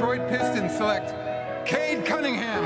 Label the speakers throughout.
Speaker 1: Detroit Pistons select Cade Cunningham,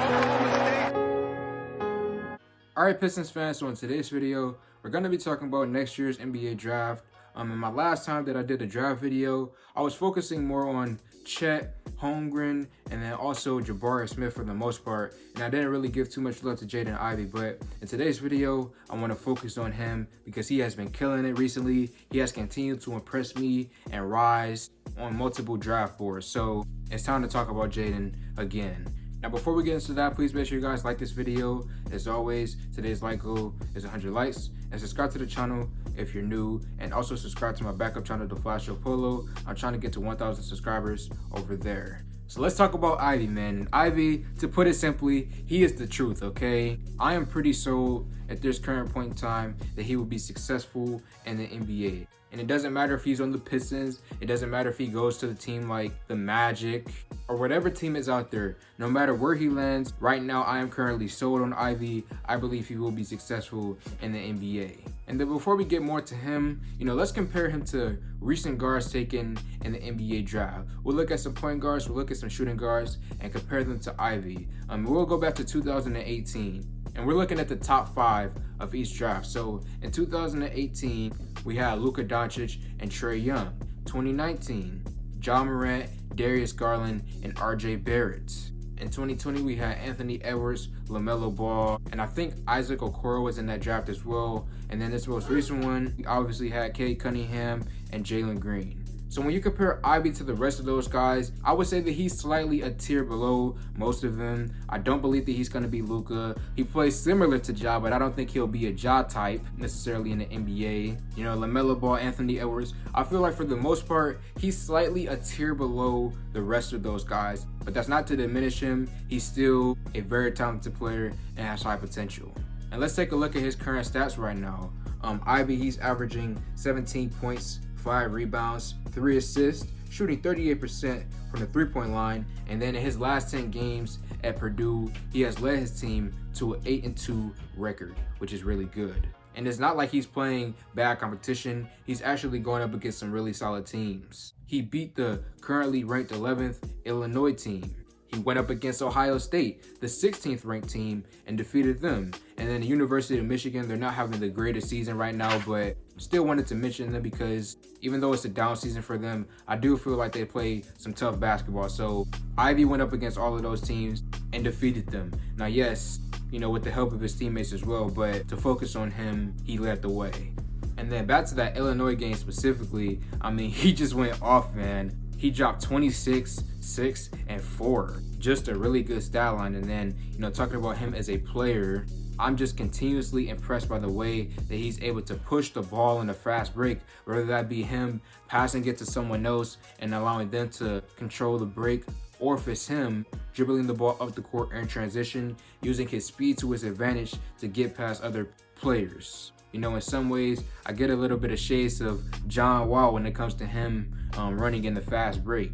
Speaker 1: Oklahoma State.
Speaker 2: Alright, Pistons fans, so in today's video, we're going to be talking about next year's NBA draft. In my last time that I did a draft video, I was focusing more on Chet, Holmgren, and then also Jabari Smith for the most part, and I didn't really give too much love to Jaden Ivey. But in today's video, I want to focus on him because he has been killing it recently. He has continued to impress me and rise on multiple draft boards. So it's time to talk about Jaden again. Now, before we get into that, please make sure you guys like this video. As always, today's like goal is 100 likes. And subscribe to the channel if you're new. And also subscribe to my backup channel, The Flash Show Polo. I'm trying to get to 1,000 subscribers over there. So let's talk about Ivey, man. Ivey, to put it simply, he is the truth, okay? I am pretty sold at this current point in time that he will be successful in the NBA. And it doesn't matter if he's on the Pistons. It doesn't matter if he goes to the team like the Magic or whatever team is out there. No matter where he lands, right now I am currently sold on Ivey. I believe he will be successful in the NBA. And then before we get more to him, let's compare him to recent guards taken in the NBA draft. We'll look at some point guards, we'll look at some shooting guards, and compare them to Ivey. We'll go back to 2018. And we're looking at the top 5 of each draft. So in 2018, we had Luka Doncic and Trae Young. 2019, Ja Morant, Darius Garland, and RJ Barrett. In 2020, we had Anthony Edwards, LaMelo Ball, and I think Isaac Okoro was in that draft as well. And then this most recent one, we obviously had Cade Cunningham and Jalen Green. So when you compare Ivey to the rest of those guys, I would say that he's slightly a tier below most of them. I don't believe that he's going to be Luka. He plays similar to Ja, but I don't think he'll be a Ja type necessarily in the NBA. LaMelo Ball, Anthony Edwards, I feel like for the most part, he's slightly a tier below the rest of those guys. But that's not to diminish him. He's still a very talented player and has high potential. And let's take a look at his current stats right now. Ivey, he's averaging 17 points, 5 rebounds, 3 assists, shooting 38% from the three-point line. And then in his last 10 games at Purdue, he has led his team to an 8-2 record, which is really good. And it's not like he's playing bad competition. He's actually going up against some really solid teams. He beat the currently ranked 11th Illinois team. He went up against Ohio State, the 16th ranked team, and defeated them. And then the University of Michigan, they're not having the greatest season right now, but still wanted to mention them because even though it's a down season for them, I do feel like they play some tough basketball. So Ivey went up against all of those teams and defeated them. Now, yes, with the help of his teammates as well, but to focus on him, he led the way. And then back to that Illinois game specifically, he just went off, man. He dropped 26, 6, and 4. Just a really good stat line. And then, talking about him as a player, I'm just continuously impressed by the way that he's able to push the ball in a fast break, whether that be him passing it to someone else and allowing them to control the break, or if it's him dribbling the ball up the court in transition, using his speed to his advantage to get past other players. In some ways, I get a little bit of shades of John Wall when it comes to him running in the fast break.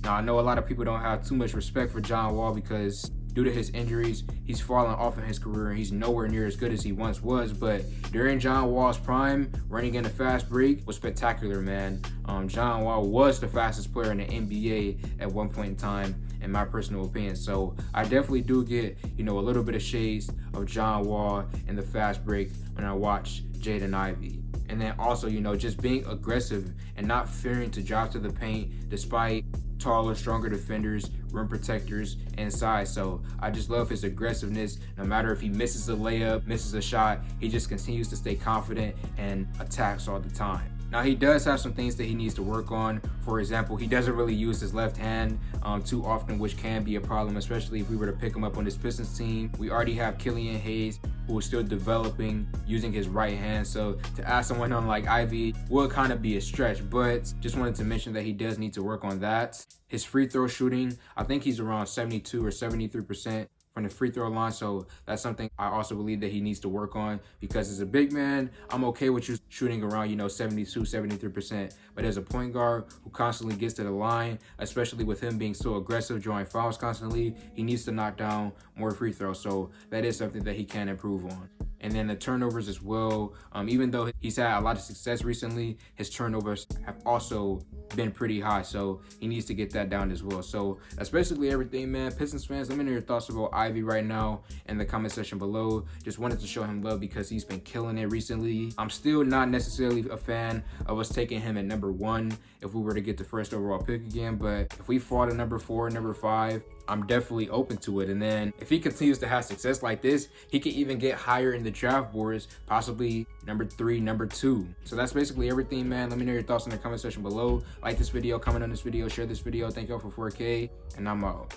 Speaker 2: Now, I know a lot of people don't have too much respect for John Wall because due to his injuries, he's fallen off in his career and he's nowhere near as good as he once was. But during John Wall's prime, running in a fast break was spectacular, man. John Wall was the fastest player in the NBA at one point in time, in my personal opinion. So I definitely do get, a little bit of shades of John Wall in the fast break when I watch Jaden Ivey. And then also, just being aggressive and not fearing to drop to the paint despite taller, stronger defenders, rim protectors, and size. So I just love his aggressiveness. No matter if he misses a layup, misses a shot, he just continues to stay confident and attacks all the time. Now, he does have some things that he needs to work on. For example, he doesn't really use his left hand too often, which can be a problem, especially if we were to pick him up on this Pistons team. We already have Killian Hayes, who is still developing using his right hand. So to add someone on like Ivey will kind of be a stretch, but just wanted to mention that he does need to work on that. His free throw shooting, I think he's around 72 or 73% from the free throw line. So that's something I also believe that he needs to work on, because as a big man, I'm okay with you shooting around, 72, 73%. But as a point guard who constantly gets to the line, especially with him being so aggressive, drawing fouls constantly, he needs to knock down more free throws. So that is something that he can improve on. And then the turnovers as well. Even though he's had a lot of success recently, his turnovers have also been pretty high, so he needs to get that down as well. So that's basically everything, man. Pistons fans, let me know your thoughts about Ivy right now in the comment section below. Just wanted to show him love because he's been killing it recently. I'm still not necessarily a fan of us taking him at number 1 if we were to get the first overall pick again, but if we fall to number 4, number 5, I'm definitely open to it. And then if he continues to have success like this, he could even get higher in the draft boards, possibly number 3, number 2. So that's basically everything, man. Let me know your thoughts in the comment section below. Like this video, comment on this video, share this video. Thank y'all for 4K, and I'm out.